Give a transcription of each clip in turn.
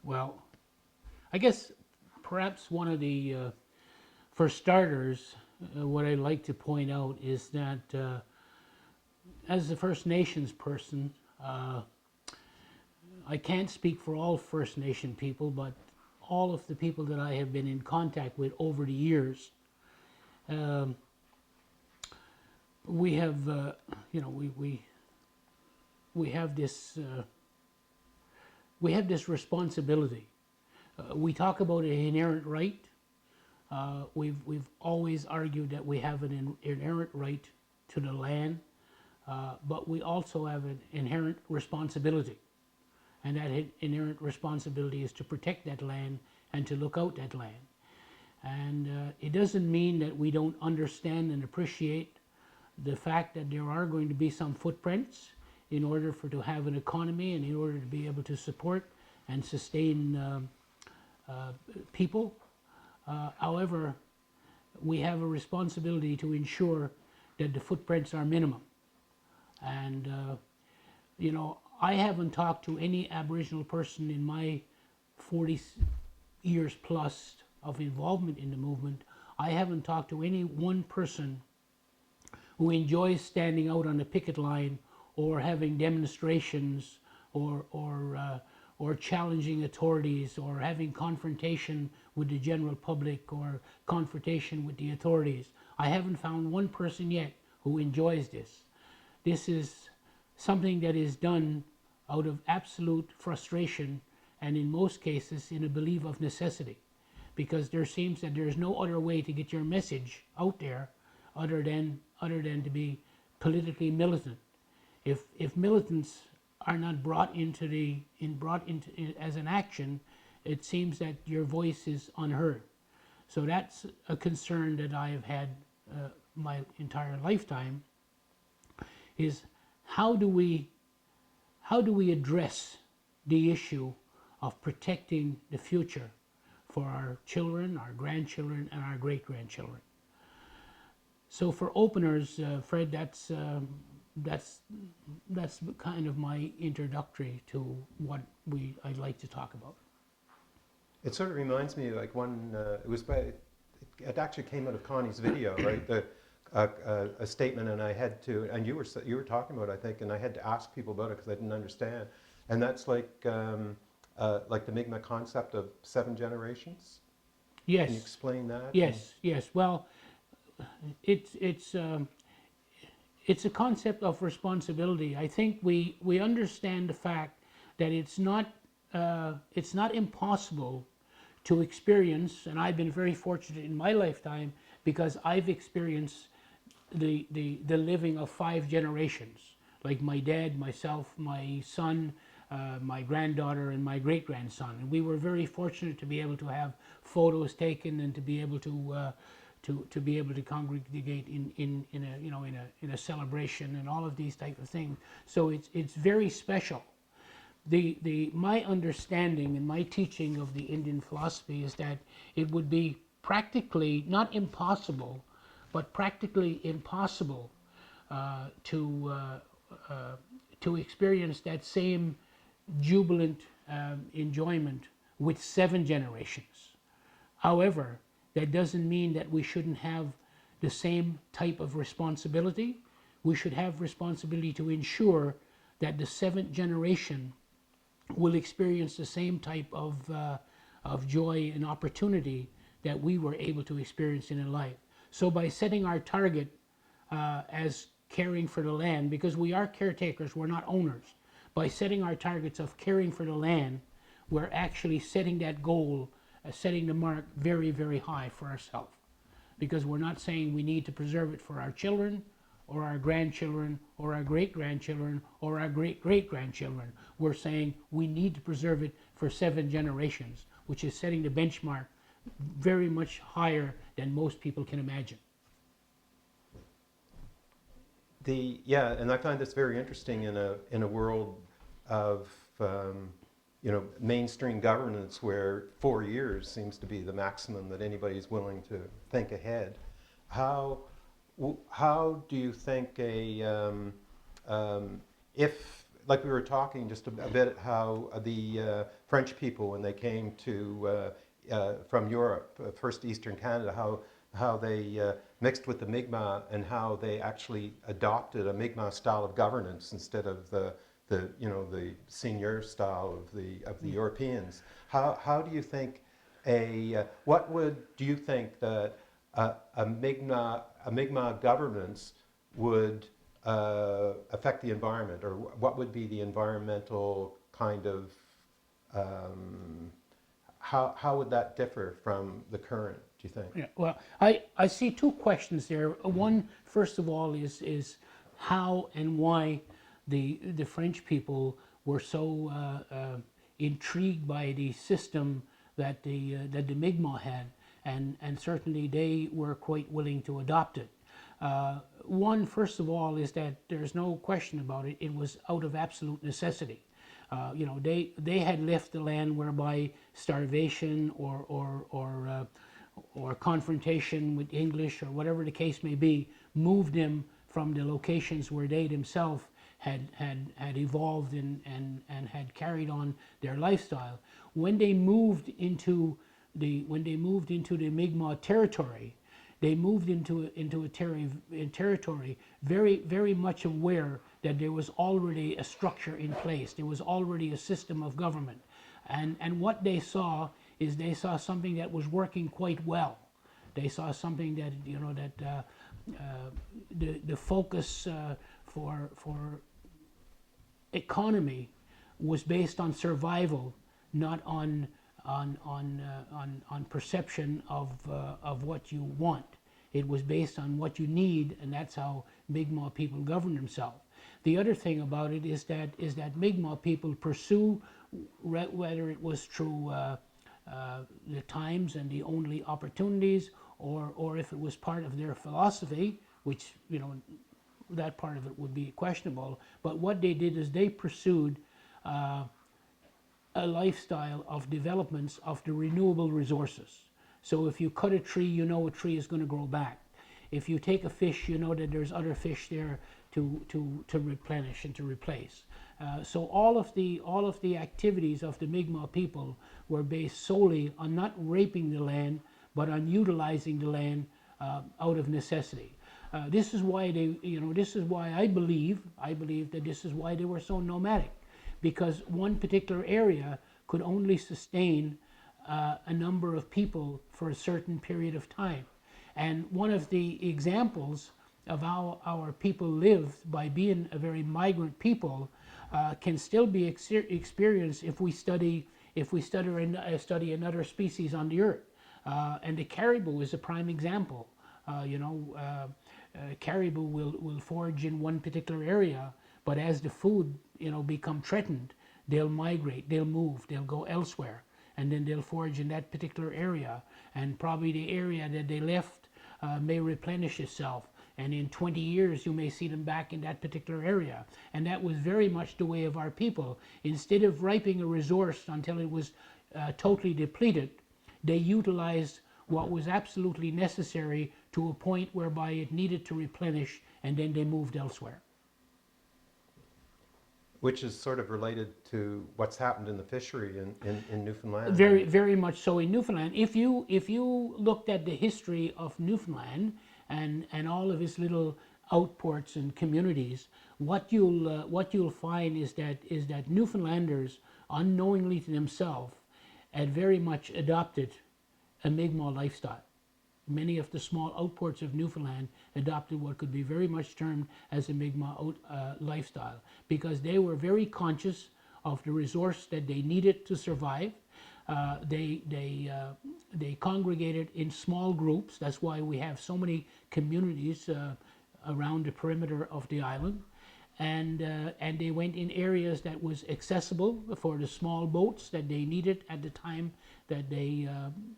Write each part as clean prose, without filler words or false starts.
Well, I guess perhaps one of the, for starters, what I'd like to point out is that as a First Nations person, uh, I can't speak for all First Nation people, but all of the people that I have been in contact with over the years, um, we have, you know, we have this we have this responsibility. We talk about an inherent right. We've always argued that we have an inherent right to the land, but we also have an inherent responsibility. And that inherent responsibility is to protect that land and to look out that land. And it doesn't mean that we don't understand and appreciate the fact that there are going to be some footprints in order for to have an economy and in order to be able to support and sustain people. However, we have a responsibility to ensure that the footprints are minimum. And you know, I haven't talked to any Aboriginal person in my 40 years plus of involvement in the movement. I haven't talked to any one person who enjoys standing out on the picket line or having demonstrations or challenging authorities or having confrontation with the general public or confrontation with the authorities. I haven't found one person yet who enjoys this. This is something that is done out of absolute frustration and in most cases in a belief of necessity, because there seems that there's no other way to get your message out there other than to be politically militant. If militants are not brought into as an action, it seems that your voice is unheard. So that's a concern that I have had my entire lifetime, is how do we address the issue of protecting the future for our children, our grandchildren, and our great-grandchildren. So for openers, Fred, that's kind of my introductory to what I'd like to talk about. It sort of reminds me like one, it actually came out of Connie's video, right? A statement, and I had to, and you were talking about it, I think, and I had to ask people about it because I didn't understand. And that's like the Mi'kmaq concept of 7 generations. Yes. Can you explain that? Yes, yes. Well, it's a concept of responsibility. I think we understand the fact that it's not impossible to experience, and I've been very fortunate in my lifetime because I've experienced the living of 5 generations, like my dad, myself, my son, my granddaughter, and my great-grandson. And we were very fortunate to be able to have photos taken and to be able to be able to congregate in a celebration and all of these type of things. So it's very special. My understanding and my teaching of the Indian philosophy is that it would be practically not impossible, but practically impossible to experience that same jubilant enjoyment with 7 generations. However, that doesn't mean that we shouldn't have the same type of responsibility. We should have responsibility to ensure that the 7th generation will experience the same type of joy and opportunity that we were able to experience in life. So by setting our target as caring for the land, because we are caretakers, we're not owners. By setting our targets of caring for the land, we're actually setting that goal, setting the mark very, very high for ourselves. Because we're not saying we need to preserve it for our children, or our grandchildren, or our great-grandchildren, or our great-great-grandchildren. We're saying we need to preserve it for 7 generations, which is setting the benchmark very much higher than most people can imagine. Yeah, and I find this very interesting in a world of mainstream governance where 4 years seems to be the maximum that anybody's willing to think ahead. How do you think if like we were talking just a bit how the French people, when they came to from Europe, first Eastern Canada, how they mixed with the Mi'kmaq and how they actually adopted a Mi'kmaq style of governance instead of the the seigneur style of the Europeans. How do you think what do you think that a Mi'kmaq governance would affect the environment, or what would be the environmental kind of how would that differ from the current? Do you think? Yeah, well, I see two questions there. One, first of all, is how and why the French people were so intrigued by the system that the Mi'kmaq had, and certainly they were quite willing to adopt it. One, first of all, is that there's no question about it. It was out of absolute necessity. They had left the land whereby starvation or confrontation with English or whatever the case may be moved them from the locations where they themselves had evolved and had carried on their lifestyle. When they moved into the Mi'kmaq territory, they moved into a territory very much aware that there was already a structure in place. There was already a system of government, and what they saw is they saw something that was working quite well. They saw something that the focus for economy was based on survival, not on perception of what you want. It was based on what you need, and that's how Mi'kmaq people govern themselves. The other thing about it is that Mi'kmaq people pursue, whether it was through the times and the only opportunities, or if it was part of their philosophy, which that part of it would be questionable. But what they did is they pursued a lifestyle of developments of the renewable resources. So if you cut a tree, you know a tree is going to grow back. If you take a fish, you know that there's other fish there to replenish and to replace. So all of the activities of the Mi'kmaq people were based solely on not raping the land, but on utilizing the land out of necessity. This is why this is why I believe that this is why they were so nomadic, because one particular area could only sustain a number of people for a certain period of time. And one of the examples of how our people lived by being a very migrant people can still be experienced if we study another species on the earth. And the caribou is a prime example. Caribou will forage in one particular area, but as the food become threatened, they'll migrate, they'll move, they'll go elsewhere, and then they'll forage in that particular area, and probably the area that they left may replenish itself, and in 20 years you may see them back in that particular area. And that was very much the way of our people. Instead of raping a resource until it was totally depleted, they utilized what was absolutely necessary to a point whereby it needed to replenish, and then they moved elsewhere. Which is sort of related to what's happened in the fishery in Newfoundland. Very, very much so in Newfoundland. If you looked at the history of Newfoundland and all of its little outports and communities, what you'll find is that Newfoundlanders, unknowingly to themselves, had very much adopted a Mi'kmaq lifestyle. Many of the small outports of Newfoundland adopted what could be very much termed as a Mi'kmaq lifestyle, because they were very conscious of the resource that they needed to survive. They congregated in small groups. That's why we have so many communities around the perimeter of the island. And they went in areas that was accessible for the small boats that they needed at the time that they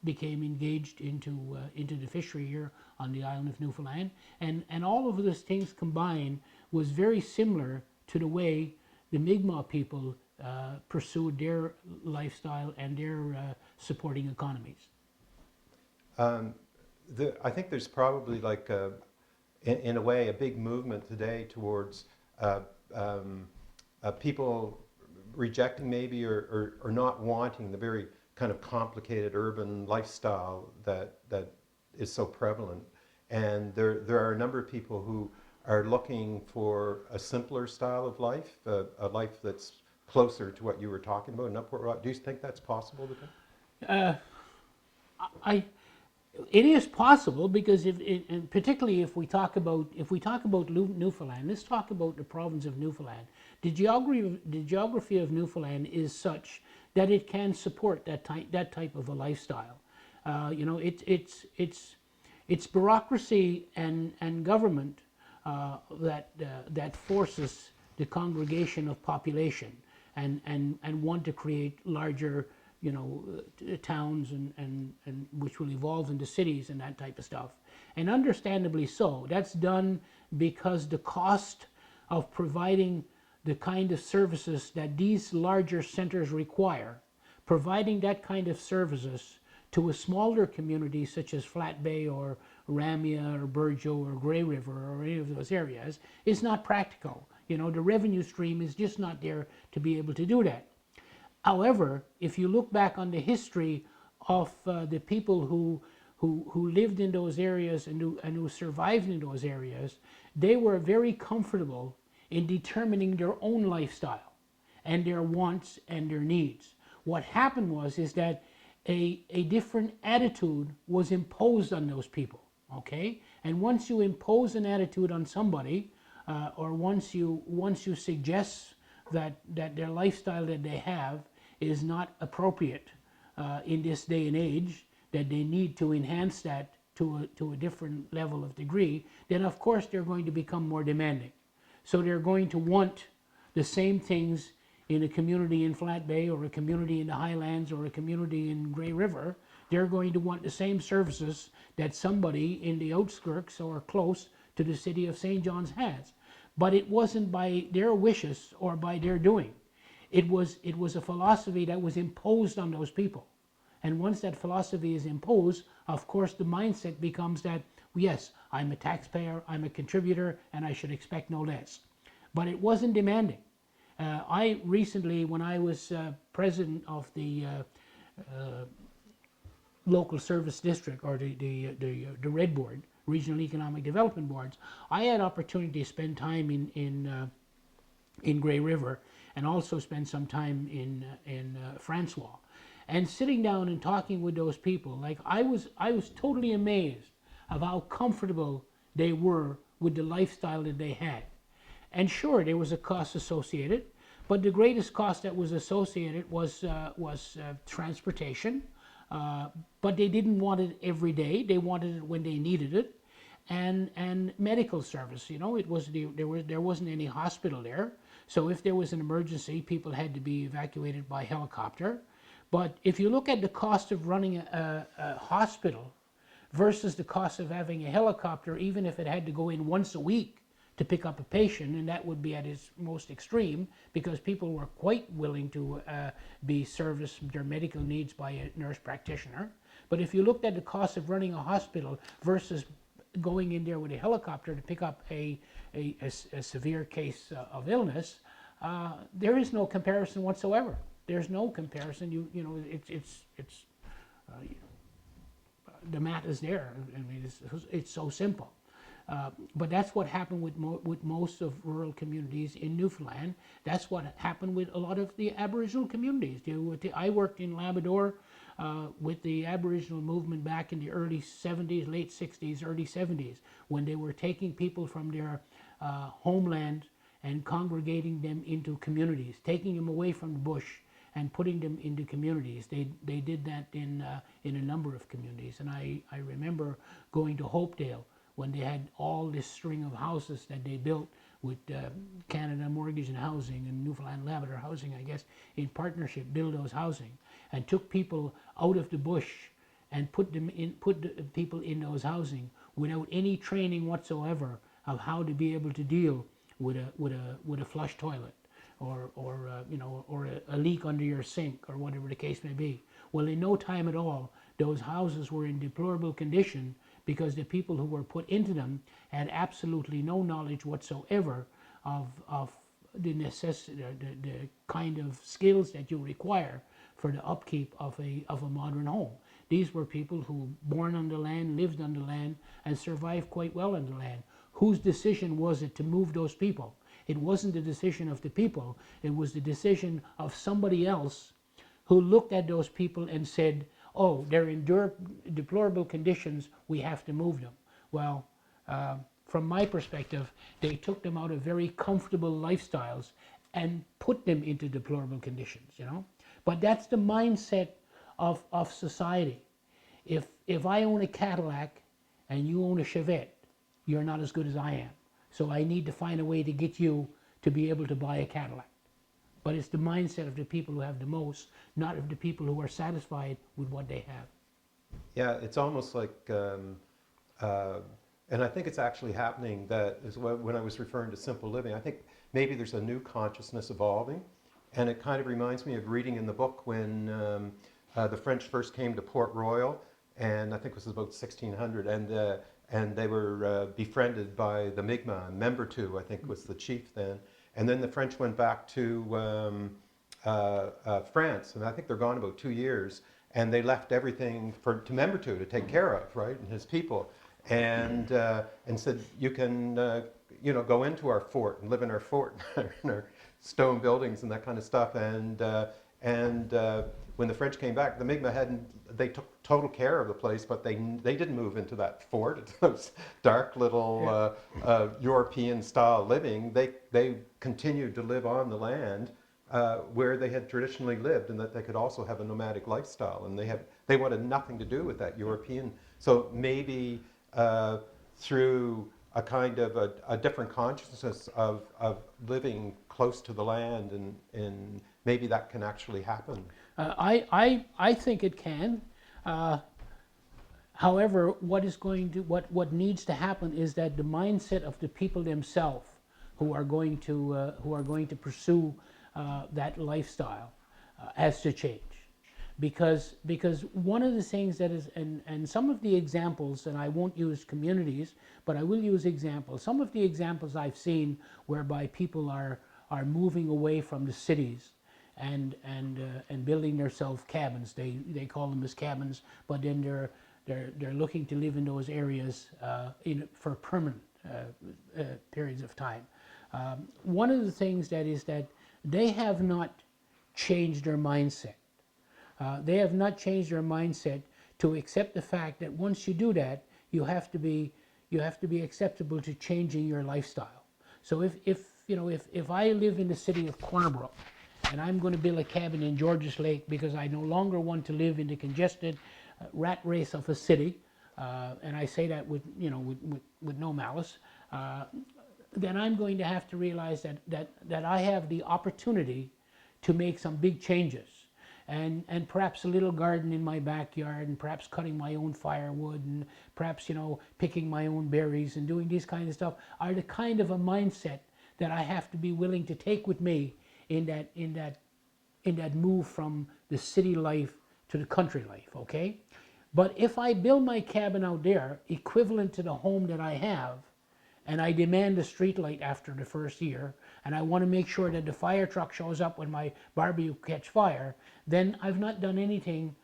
became engaged into the fishery here on the island of Newfoundland. And all of those things combined was very similar to the way the Mi'kmaq people pursued their lifestyle and their supporting economies. I think there's probably like in a way a big movement today towards people rejecting maybe or not wanting the very kind of complicated urban lifestyle that is so prevalent. And there are a number of people who are looking for a simpler style of life, a life that's closer to what you were talking about in Upward Rock. Do you think that's possible with them? I it is possible because and particularly if we talk about Newfoundland, let's talk about the province of Newfoundland. The geography of Newfoundland is such that it can support that type of a lifestyle. It's bureaucracy and government that forces the congregation of population and want to create larger towns and which will evolve into cities and that type of stuff. And understandably so. That's done because the cost of providing the kind of services that these larger centers require, providing that kind of services to a smaller community such as Flat Bay or Ramia or Burjo or Grey River or any of those areas is not practical. The revenue stream is just not there to be able to do that. However, if you look back on the history of the people who lived in those areas and who survived in those areas, they were very comfortable in determining their own lifestyle and their wants and their needs. What happened is that a different attitude was imposed on those people. Okay, and once you impose an attitude on somebody, or once you suggest that their lifestyle that they have is not appropriate in this day and age, that they need to enhance that to a different level of degree, then of course they're going to become more demanding. So they're going to want the same things in a community in Flat Bay or a community in the Highlands or a community in Grey River. They're going to want the same services that somebody in the outskirts or close to the city of St. John's has. But it wasn't by their wishes or by their doing. It was a philosophy that was imposed on those people. And once that philosophy is imposed, of course the mindset becomes that, yes, I'm a taxpayer, I'm a contributor, and I should expect no less. But it wasn't demanding. I recently, when I was president of the local service district, or the Red Board, Regional Economic Development Boards, I had opportunity to spend time in Grey River and also spend some time in Francois. And sitting down and talking with those people, like I was totally amazed of how comfortable they were with the lifestyle that they had. And sure, there was a cost associated, but the greatest cost that was associated was transportation. But they didn't want it every day. They wanted it when they needed it, and medical service. There wasn't any hospital there, so if there was an emergency, people had to be evacuated by helicopter. But if you look at the cost of running a hospital versus the cost of having a helicopter, even if it had to go in once a week to pick up a patient, and that would be at its most extreme because people were quite willing to be serviced their medical needs by a nurse practitioner. But if you looked at the cost of running a hospital versus going in there with a helicopter to pick up a severe case of illness, there is no comparison whatsoever. There's no comparison. It's the math is there. I mean, it's so simple. But that's what happened with most of rural communities in Newfoundland. That's what happened with a lot of the Aboriginal communities. I worked in Labrador with the Aboriginal movement back in the early 70s, late 60s, early 70s, when they were taking people from their homeland and congregating them into communities, taking them away from the bush and putting them into communities. They did that in a number of communities. And I remember going to Hopedale when they had all this string of houses that they built with Canada Mortgage and Housing and Newfoundland Labrador Housing, I guess, in partnership, build those housing, and took people out of the bush and put the people in those housing without any training whatsoever of how to be able to deal with a flush toilet or a leak under your sink or whatever the case may be. Well, in no time at all, those houses were in deplorable condition because the people who were put into them had absolutely no knowledge whatsoever of the kind of skills that you require for the upkeep of a modern home. These were people who born on the land, lived on the land, and survived quite well on the land. Whose decision was it to move those people? It wasn't the decision of the people. It was the decision of somebody else who looked at those people and said, oh, they're in deplorable conditions, we have to move them. Well, from my perspective, they took them out of very comfortable lifestyles and put them into deplorable conditions, you know. But that's the mindset of society. If I own a Cadillac and you own a Chevette, you're not as good as I am. So I need to find a way to get you to be able to buy a Cadillac. But it's the mindset of the people who have the most, not of the people who are satisfied with what they have. Yeah, it's almost like, and I think it's actually happening that is when I was referring to simple living, I think maybe there's a new consciousness evolving. And it kind of reminds me of reading in the book when the French first came to Port Royal, and I think it was about 1600, and they were befriended by the Mi'kmaq. Membertou, I think, was the chief then. And then the French went back to France, and I think they're gone about 2 years, and they left everything to Membertou to take care of, right, and his people, and said, you can, go into our fort and live in our fort, in our stone buildings and that kind of stuff. And when the French came back, the Mi'kmaq they took total care of the place, but they didn't move into that fort. It's those dark little European style living. They continued to live on the land where they had traditionally lived, and that they could also have a nomadic lifestyle. And they wanted nothing to do with that European. So maybe through a kind of a different consciousness of living close to the land, and maybe that can actually happen. I think it can. However, what needs to happen is that the mindset of the people themselves who are going to pursue that lifestyle has to change. Because one of the things that is, and some of the examples, and I won't use communities, but I will use examples. Some of the examples I've seen whereby people are moving away from the cities and building themselves cabins. They call them as cabins, but then they're looking to live in those areas for permanent periods of time. One of the things that is that they have not changed their mindset. They have not changed their mindset to accept the fact that once you do that, you have to be acceptable to changing your lifestyle. So if I live in the city of Corner Brook and I'm going to build a cabin in Georges Lake because I no longer want to live in the congested rat race of a city, and I say that with no malice, then I'm going to have to realize that I have the opportunity to make some big changes. And perhaps a little garden in my backyard, and perhaps cutting my own firewood, and perhaps picking my own berries and doing these kinds of stuff are the kind of a mindset that I have to be willing to take with me in that move from the city life to the country life. Okay, but if I build my cabin out there equivalent to the home that I have, and I demand a street light after the first year, and I want to make sure that the fire truck shows up when my barbecue catch fire, then I've not done anything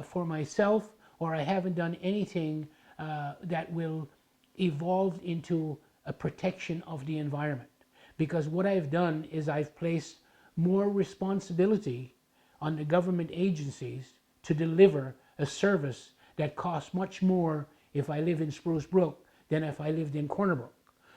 for myself, or I haven't done anything that will evolve into a protection of the environment. Because what I've done is I've placed more responsibility on the government agencies to deliver a service that costs much more if I live in Spruce Brook than if I lived in Corner Brook.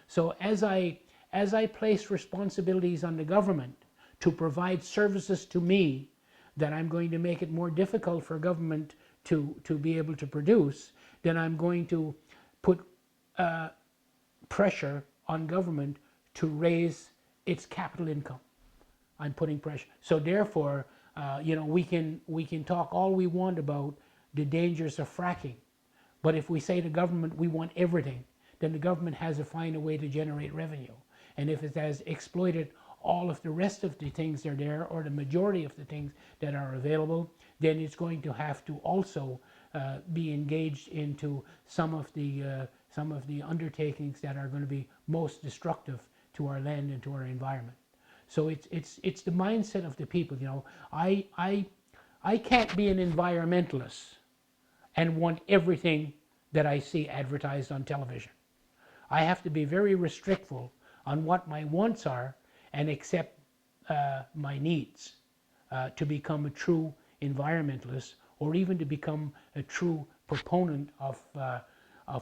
So as I place responsibilities on the government to provide services to me that I'm going to make it more difficult for government to be able to produce, then I'm going to put pressure on government to raise its capital income. I'm putting pressure. So therefore, we can talk all we want about the dangers of fracking, but if we say to government we want everything, then the government has to find a way to generate revenue. And if it has exploited all of the rest of the things that are there, or the majority of the things that are available, then it's going to have to also be engaged into some of the undertakings that are going to be most destructive to our land and to our environment. So it's the mindset of the people. You know, I can't be an environmentalist and want everything that I see advertised on television. I have to be very restrictful on what my wants are and accept my needs to become a true environmentalist, or even to become a true proponent of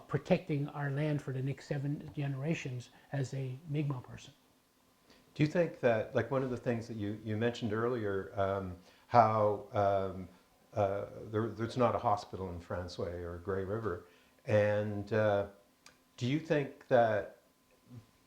protecting our land for the next 7 generations as a Mi'kmaq person. Do you think that, like one of the things that you mentioned earlier, how there's not a hospital in Francois or Grey River, and do you think that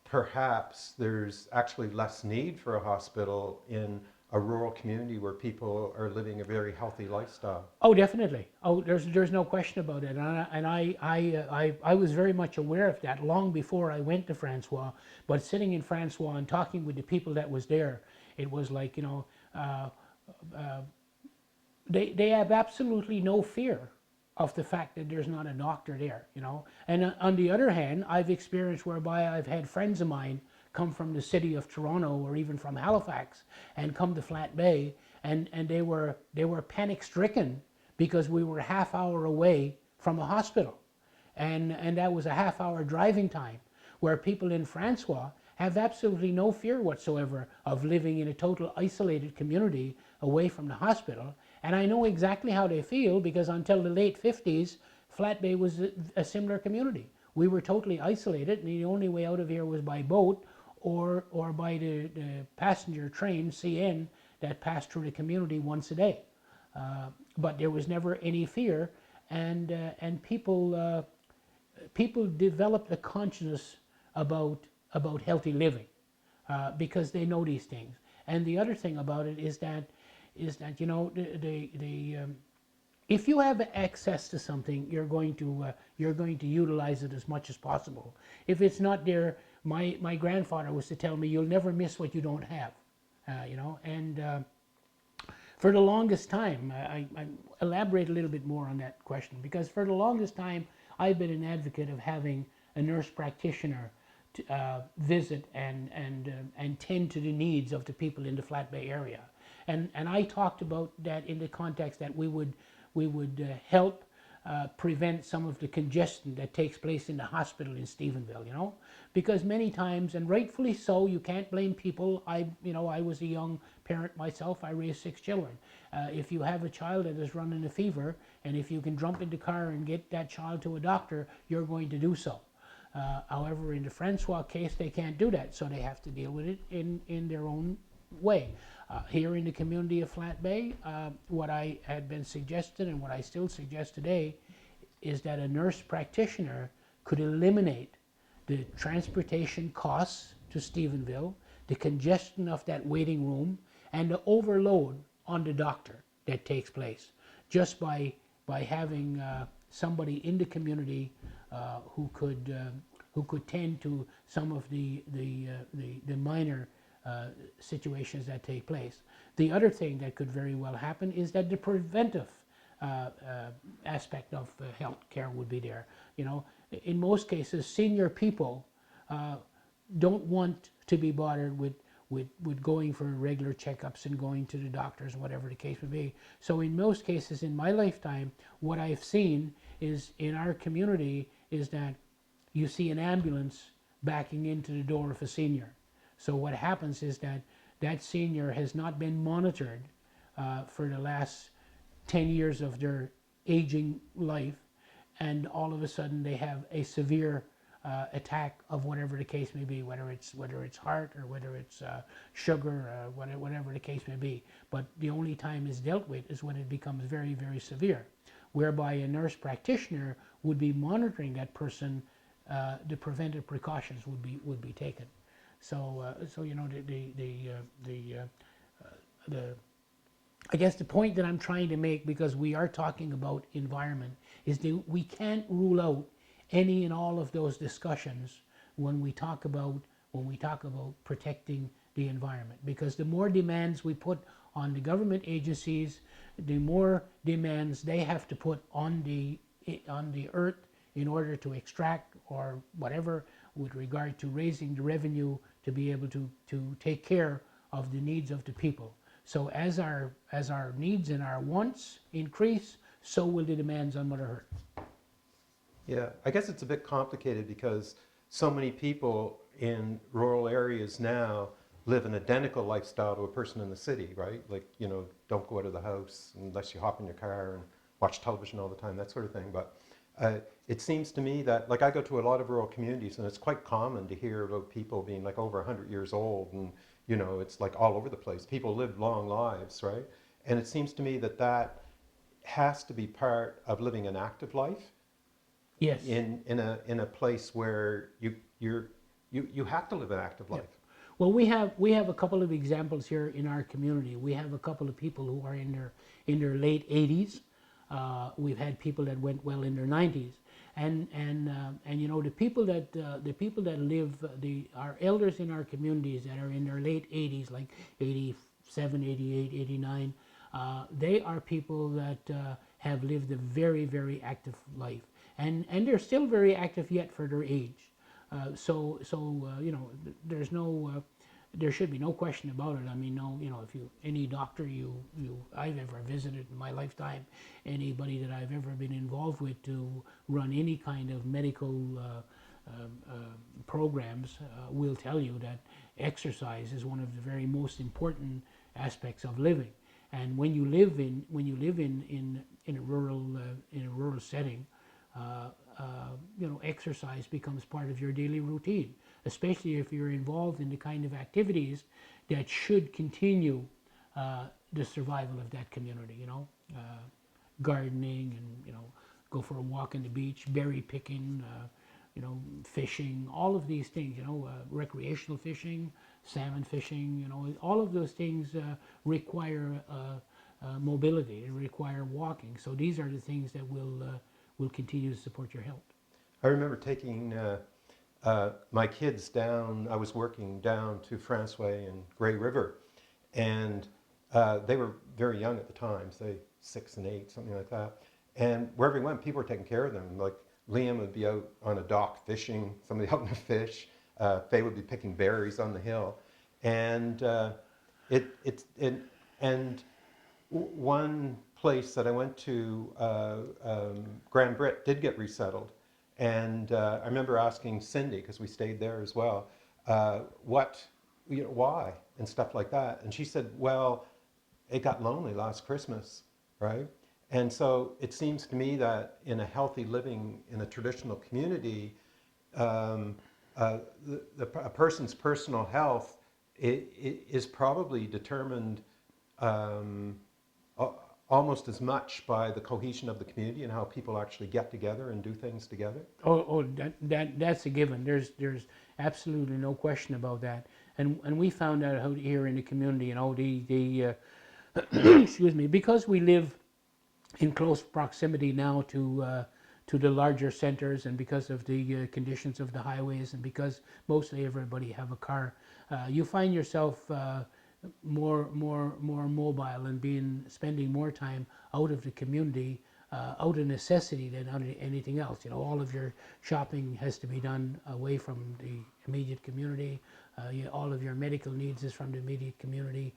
perhaps there's actually less need for a hospital in a rural community where people are living a very healthy lifestyle? Oh, definitely. Oh, there's no question about it. I was very much aware of that long before I went to Francois. But sitting in Francois and talking with the people that was there, it was like, you know, they have absolutely no fear of the fact that there's not a doctor there, you know. And on the other hand, I've experienced whereby I've had friends of mine come from the city of Toronto or even from Halifax and come to Flat Bay, and they were panic stricken because we were a half hour away from a hospital, and that was a half hour driving time, where people in Francois have absolutely no fear whatsoever of living in a total isolated community away from the hospital. And I know exactly how they feel, because until the late 50s, Flat Bay was a similar community. We were totally isolated, and the only way out of here was by boat or by the passenger train, CN, that passed through the community once a day. But there was never any fear, and people developed a consciousness about healthy living because they know these things. And the other thing about it is that you know, if you have access to something, you're going to utilize it as much as possible. If it's not there, my grandfather was to tell me, you'll never miss what you don't have, you know. And for the longest time, I elaborate a little bit more on that question, because for the longest time I've been an advocate of having a nurse practitioner to visit and tend to the needs of the people in the Flat Bay area. And I talked about that in the context that we would help prevent some of the congestion that takes place in the hospital in Stephenville, you know, because many times, and rightfully so, you can't blame people. I was a young parent myself. I raised 6 children. If you have a child that is running a fever, and if you can jump in the car and get that child to a doctor, you're going to do so. However, in the Francois case, they can't do that, so they have to deal with it in their own way. Here in the community of Flat Bay, what I had been suggested, and what I still suggest today, is that a nurse practitioner could eliminate the transportation costs to Stephenville, the congestion of that waiting room, and the overload on the doctor that takes place, just by having somebody in the community who could tend to some of the minor situations that take place. The other thing that could very well happen is that the preventive aspect of health care would be there. You know, in most cases, senior people don't want to be bothered with going for regular checkups and going to the doctors, whatever the case may be. So in most cases in my lifetime, what I've seen is in our community is that you see an ambulance backing into the door of a senior. So what happens is that that senior has not been monitored for the last 10 years of their aging life, and all of a sudden they have a severe attack of whatever the case may be, whether it's heart or whether it's sugar, whatever the case may be. But the only time it's dealt with is when it becomes very, very severe, whereby a nurse practitioner would be monitoring that person. The preventive precautions would be taken. So you know, I guess the point that I'm trying to make, because we are talking about environment, is that we can't rule out any and all of those discussions when we talk about protecting the environment. Because the more demands we put on the government agencies, the more demands they have to put on the earth in order to extract or whatever, with regard to raising the revenue to be able to take care of the needs of the people. So as our needs and our wants increase, so will the demands on Mother Earth. Yeah, I guess it's a bit complicated because so many people in rural areas now live an identical lifestyle to a person in the city, right? Like, don't go out of the house unless you hop in your car and watch television all the time, that sort of thing. But it seems to me that, like, I go to a lot of rural communities, and it's quite common to hear about people being like over 100 years old, and it's like all over the place. People live long lives, right? And it seems to me that that has to be part of living an active life Yes. in a place where you have to live an active life. Well, we have a couple of examples here in our community. We have a couple of people who are in their late 80s. We've had people that went well in their 90s, and the people that live, our elders in our communities that are in their late 80s, like 87, 88, 89, they are people that have lived a very, very active life, and they're still very active yet for their age. There's no, there should be no question about it. I mean, no, if any doctor I've ever visited in my lifetime, anybody that I've ever been involved with to run any kind of medical programs will tell you that exercise is one of the very most important aspects of living. And when you live in a rural setting, exercise becomes part of your daily routine, especially if you're involved in the kind of activities that should continue the survival of that community. Gardening, and go for a walk on the beach, berry picking, fishing, all of these things. Recreational fishing, salmon fishing. All of those things require mobility. They require walking. So these are the things that will continue to support your health. I remember taking my kids down. I was working down to Franceway and Grey River, and they were very young at the time, say 6 and 8, something like that. And wherever we went, people were taking care of them. Like Liam would be out on a dock fishing, somebody helping him fish. Faye would be picking berries on the hill, and one place that I went to, Grand Britt, did get resettled. And I remember asking Cindy, because we stayed there as well, why, and stuff like that. And she said, well, it got lonely last Christmas, right? And so it seems to me that in a healthy living in a traditional community, a person's personal health is probably determined almost as much by the cohesion of the community and how people actually get together and do things together. That's a given. There's absolutely no question about that. And we found out out here in the community, the excuse me, because we live in close proximity now to the larger centers, and because of the conditions of the highways, and because mostly everybody have a car, you find yourself more mobile and spending more time out of the community, out of necessity than out of anything else. All of your shopping has to be done away from the immediate community. All of your medical needs is from the immediate community.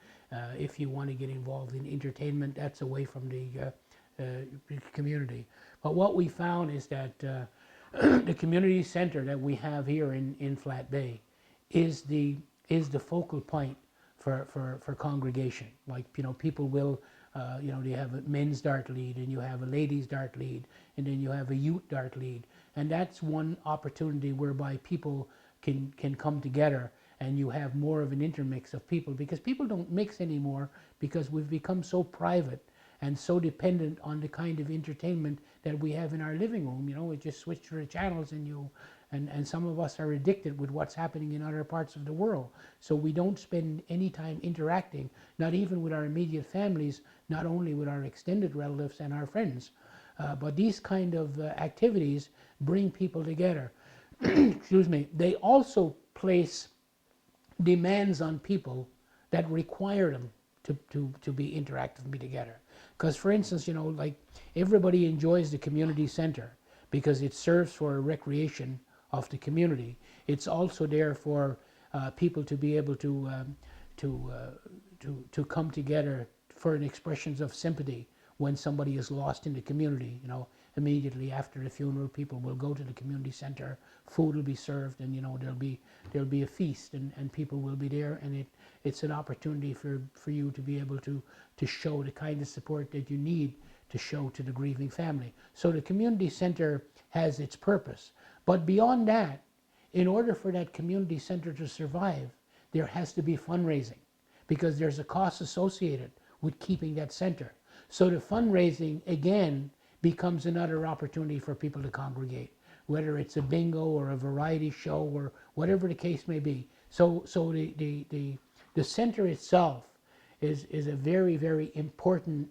If you want to get involved in entertainment, that's away from the community. But what we found is that the community center that we have here in Flat Bay is the focal point for congregation. Like, people will, you have a men's dart lead, and you have a ladies' dart lead, and then you have a youth dart lead. And that's one opportunity whereby people can come together, and you have more of an intermix of people, because people don't mix anymore, because we've become so private and so dependent on the kind of entertainment that we have in our living room. We just switch to the channels, and some of us are addicted with what's happening in other parts of the world. So we don't spend any time interacting, not even with our immediate families, not only with our extended relatives and our friends. But these kind of activities bring people together. Excuse me. They also place demands on people that require them to be interactive and be together. Because, for instance, like, everybody enjoys the community center because it serves for a recreation of the community. It's also there for people to be able to to come together for an expressions of sympathy when somebody is lost in the community. You know, immediately after the funeral, people will go to the community center. Food will be served, and you know there'll be a feast, and people will be there, and it's an opportunity for you to be able to show the kind of support that you need to show to the grieving family. So the community center has its purpose, but beyond that, in order for that community center to survive, there has to be fundraising, because there's a cost associated with keeping that center. So the fundraising, again, becomes another opportunity for people to congregate, whether it's a bingo or a variety show or whatever the case may be. So the center itself is a very, very important,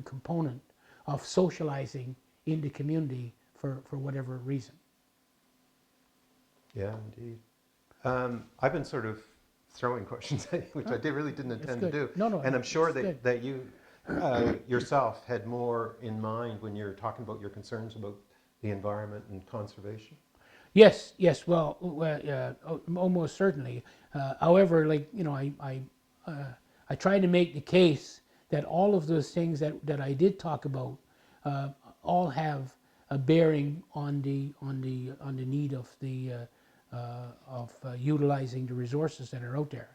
component of socializing in the community for whatever reason. Yeah, indeed. I've been sort of throwing questions at you, which I really didn't intend to do. No, and I'm sure it's good. that you yourself had more in mind when you're talking about your concerns about the environment and conservation. Yes, yes. Well, almost certainly. However, like you know, I tried to make the case that all of those things that I did talk about all have a bearing on the need of the utilizing the resources that are out there.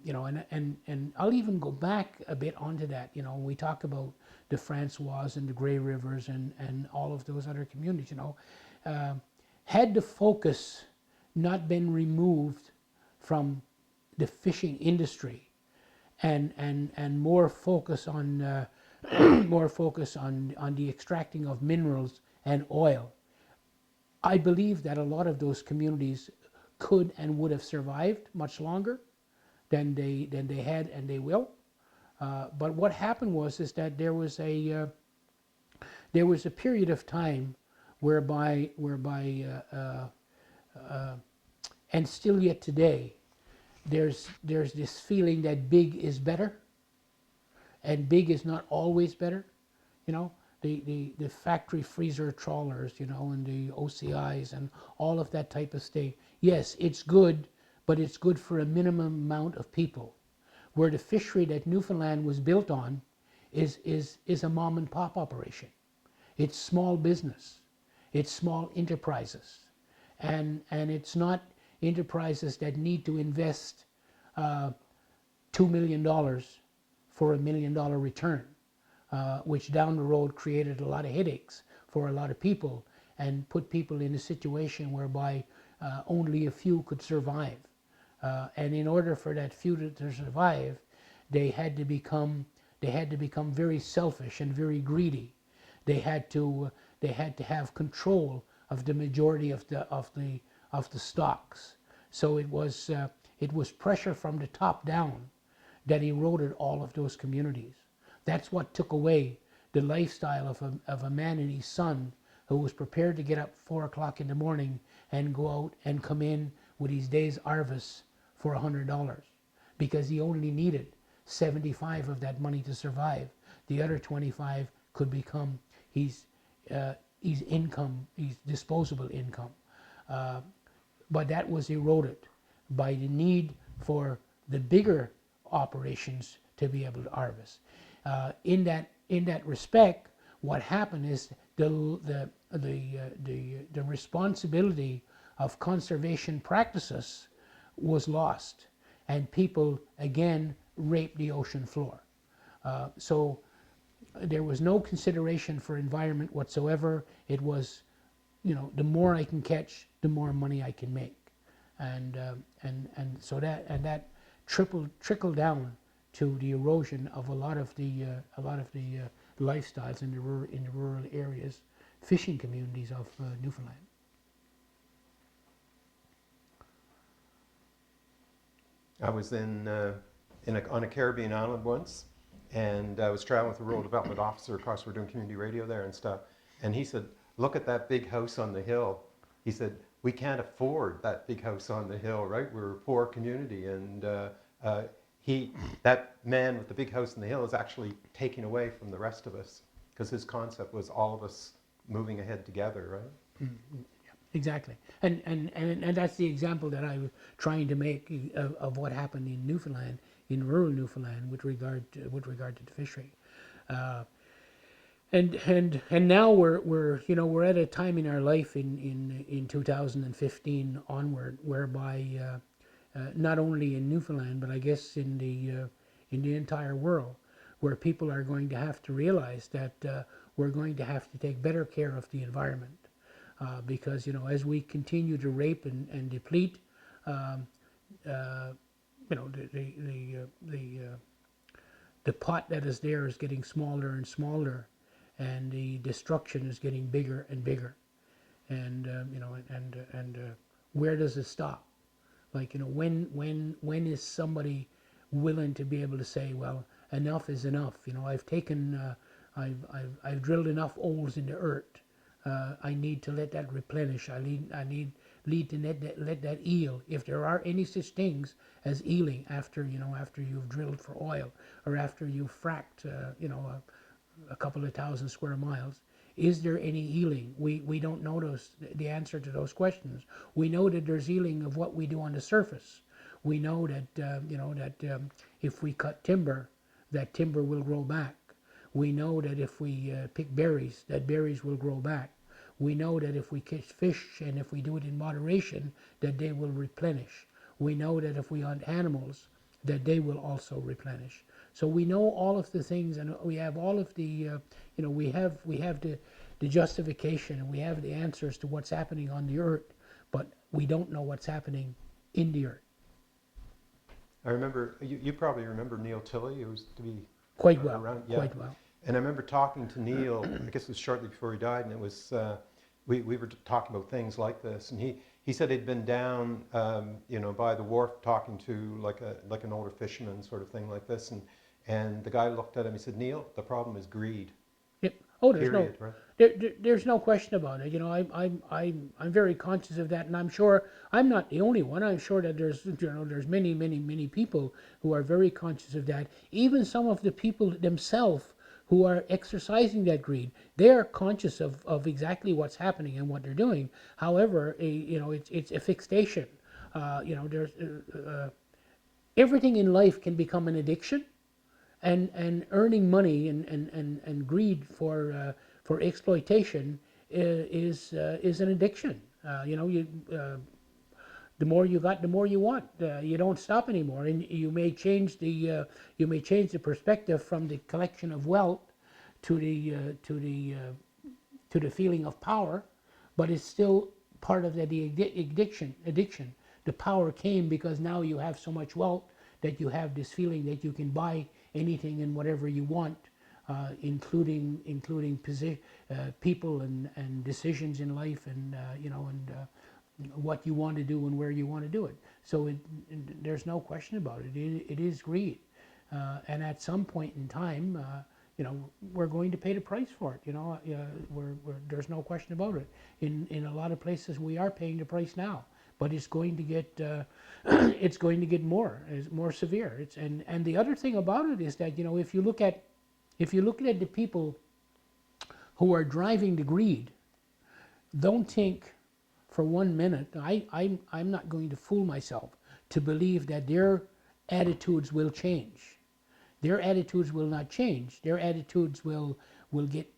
You know, and I'll even go back a bit onto that. You know, we talk about the Francois and the Grey Rivers and all of those other communities. You know, had the focus not been removed from the fishing industry and more focus on more focus on the extracting of minerals and oil, I believe that a lot of those communities could and would have survived much longer than they had and they will. But what happened was is that there was a period of time whereby and still yet today there's this feeling that big is better, and big is not always better. You know, the factory freezer trawlers, you know, and the OCIs and all of that type of thing. Yes, it's good, but it's good for a minimum amount of people. Where the fishery that Newfoundland was built on is a mom and pop operation. It's small business. It's small enterprises. And it's not enterprises that need to invest $2 million for $1 million return, which down the road created a lot of headaches for a lot of people and put people in a situation whereby only a few could survive. And in order for that few to survive, they had to become very selfish and very greedy. They had to have control of the majority of the stocks. So it was pressure from the top down that eroded all of those communities. That's what took away the lifestyle of a man and his son who was prepared to get up 4 o'clock in the morning and go out and come in with his day's harvest for $100, because he only needed 75 of that money to survive. The other 25 could become his income, his disposable income. But that was eroded by the need for the bigger operations to be able to harvest. In that respect, what happened is the responsibility of conservation practices was lost, and people again raped the ocean floor. So there was no consideration for environment whatsoever. It was, you know, the more I can catch, the more money I can make, and so that trickled down to the erosion of a lot of the lifestyles in the rural areas, fishing communities of Newfoundland. I was on a Caribbean island once, and I was traveling with a rural development officer. Of course, we're doing community radio there and stuff. And he said, "Look at that big house on the hill." He said, "We can't afford that big house on the hill, right? We're a poor community." And that man with the big house on the hill is actually taking away from the rest of us, because his concept was all of us moving ahead together, right? Mm-hmm. exactly. And that's the example that I was trying to make of what happened in Newfoundland, in rural Newfoundland, with regard to the fishery. Uh, and now we're we're at a time in our life in 2015 onward whereby not only in Newfoundland but I guess in the entire world, where people are going to have to realize that we're going to have to take better care of the environment, because as we continue to rape and deplete, um, uh, the pot that is there is getting smaller and smaller, and the destruction is getting bigger and bigger. And where does it stop? Like when is somebody willing to be able to say, well, enough is enough? I've taken, I've drilled enough holes in the earth. I need to let that replenish. I need to let that heal. If there are any such things as healing after after you've drilled for oil, or after you've fracked a couple of thousand square miles, is there any healing? We don't know the answer to those questions. We know that there's healing of what we do on the surface. We know that if we cut timber, that timber will grow back. We know that if we pick berries, that berries will grow back. We know that if we catch fish and if we do it in moderation, that they will replenish. We know that if we hunt animals, that they will also replenish. So we know all of the things, and we have all of the, we have the justification, and we have the answers to what's happening on the earth, but we don't know what's happening in the earth. I remember, you probably remember Neil Tilley, who was to be Quite well, around. Yeah. quite well. And I remember talking to Neil, I guess it was shortly before he died, and it was, we were talking about things like this, and he said he'd been down, by the wharf talking to like an older fisherman sort of thing like this, and the guy looked at him, he said, Neil, the problem is greed. Yep. Oh, there's Period, no, right? there's no question about it. I'm very conscious of that, and I'm sure I'm not the only one. I'm sure that there's many people who are very conscious of that. Even some of the people themselves who are exercising that greed, they are conscious of exactly what's happening and what they're doing. However, it's a fixation. There's everything in life can become an addiction, and earning money and greed for exploitation is an addiction. The more you got, the more you want. You don't stop anymore, and you may change the perspective from the collection of wealth to the feeling of power, but it's still part of the addiction. The power came because now you have so much wealth that you have this feeling that you can buy anything and whatever you want, including people and decisions in life, and what you want to do and where you want to do it. So there's no question about it. It is greed, and at some point in time, we're going to pay the price for it. There's no question about it. In a lot of places, we are paying the price now, but it's going to get it's going to get more severe. And the other thing about it is that if you look at the people who are driving the greed, don't think for 1 minute. I'm not going to fool myself to believe that their attitudes will change. Their attitudes will not change. Their attitudes will get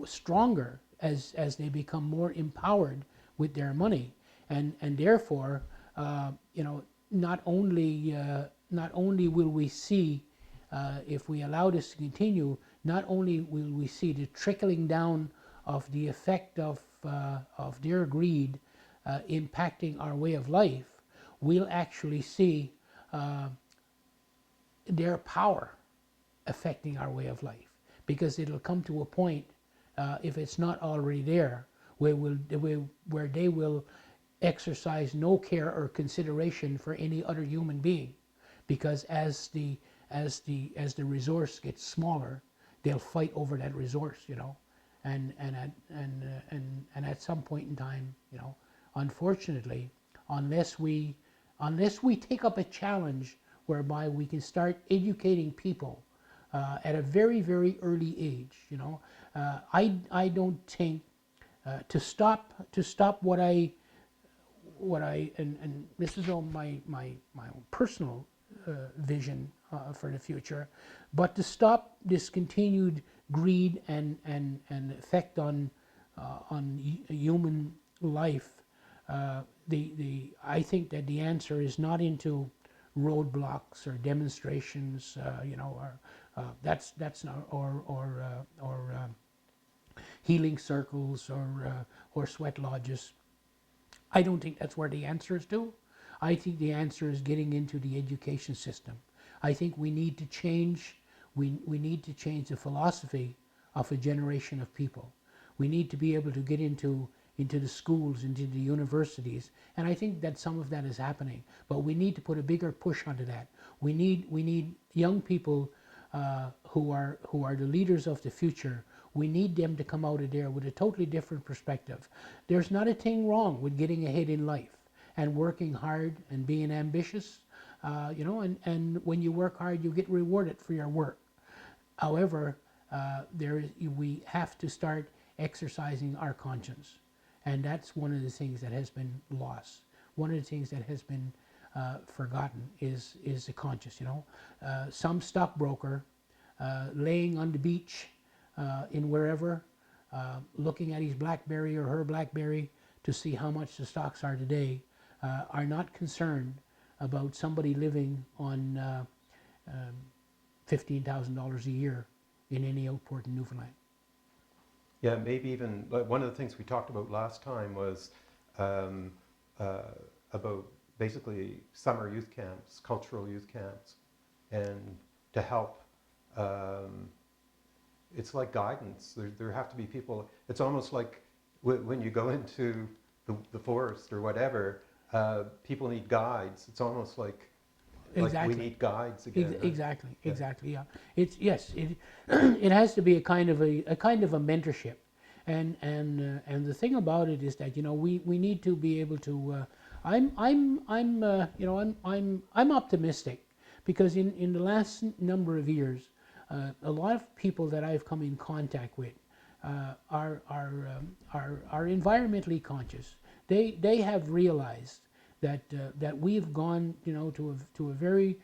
stronger as they become more empowered with their money, and therefore, not only will we see, if we allow this to continue, not only will we see the trickling down of the effect of their greed impacting our way of life, we'll actually see their power affecting our way of life, because it'll come to a point, if it's not already there, where they will exercise no care or consideration for any other human being, because as the resource gets smaller, they'll fight over that resource, and at some point in time, unfortunately, unless we take up a challenge whereby we can start educating people at a very, very early age, I don't think to stop what I and this is all my own personal vision for the future, but to stop this continued greed and effect on human life. I think that the answer is not into roadblocks or demonstrations, or that's not or healing circles or sweat lodges. I don't think that's where the answer is to. I think the answer is getting into the education system. I think we need to change. We need to change the philosophy of a generation of people. We need to be able to get into the schools, into the universities, and I think that some of that is happening. But we need to put a bigger push onto that. We need young people who are the leaders of the future. We need them to come out of there with a totally different perspective. There's not a thing wrong with getting ahead in life and working hard and being ambitious, and when you work hard, you get rewarded for your work. However, we have to start exercising our conscience, and that's one of the things that has been lost. One of the things that has been forgotten is the conscience. Some stockbroker laying on the beach in wherever, looking at his BlackBerry or her BlackBerry to see how much the stocks are today, are not concerned about somebody living on $15,000 a year in any outport in Newfoundland. Yeah, maybe even like one of the things we talked about last time was about basically summer youth camps, cultural youth camps, and to help. It's like guidance. There have to be people. It's almost like when you go into the forest or whatever, people need guides. It's almost like Exactly. we need guides again. Right? Exactly. Yeah. It's yes. It has to be a kind of a mentorship, and the thing about it is that we need to be able to. I'm optimistic, because in the last number of years, a lot of people that I've come in contact with are environmentally conscious. They have realized that we've gone to a very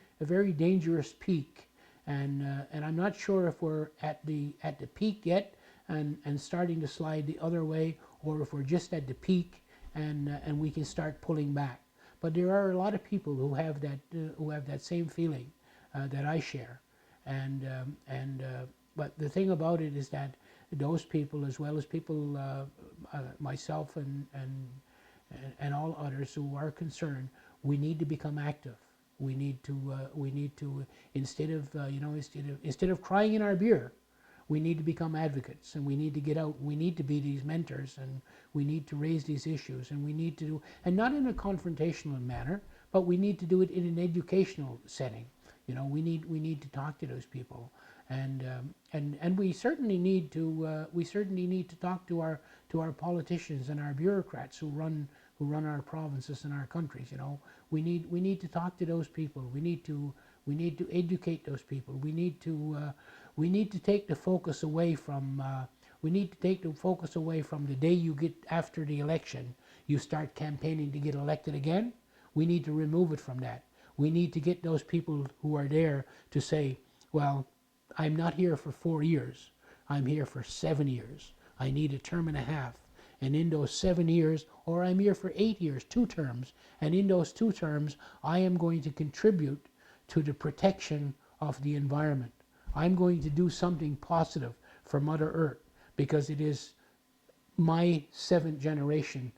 dangerous peak, and I'm not sure if we're at the peak yet and starting to slide the other way, or if we're just at the peak and we can start pulling back. But there are a lot of people who have that same feeling that I share, but the thing about it is that those people, as well as people, myself and all others who are concerned, we need to become active. We need to instead of crying in our beer, we need to become advocates, and we need to get out. We need to be these mentors, and we need to raise these issues, and we need to do, and not in a confrontational manner, but we need to do it in an educational setting. We need to talk to those people, and we certainly need to talk to our politicians and our bureaucrats who run our provinces and our countries. We need to talk to those people. We need to educate those people. We need to take the focus away from the day you get after the election, you start campaigning to get elected again. We need to remove it from that. We need to get those people who are there to say, well, I'm not here for 4 years. I'm here for 7 years. I need a term and a half. And in those 7 years, or I'm here for 8 years, 2 terms, and in those 2 terms, I am going to contribute to the protection of the environment. I'm going to do something positive for Mother Earth, because it is my 7th generation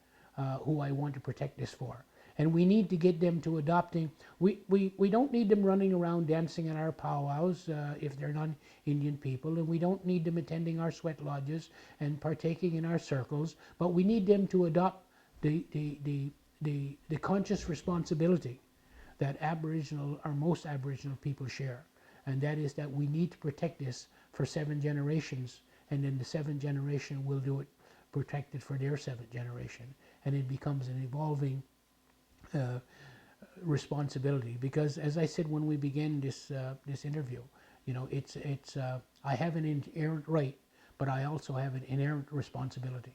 who I want to protect this for. And we need to get them to adopting. We don't need them running around dancing in our powwows if they're non-Indian people, and we don't need them attending our sweat lodges and partaking in our circles. But we need them to adopt the conscious responsibility that most Aboriginal people share, and that is that we need to protect this for 7 generations, and then the 7th generation will do it, protect it for their 7th generation, and it becomes an evolving responsibility. Because, as I said when we began this interview, I have an inherent right, but I also have an inherent responsibility.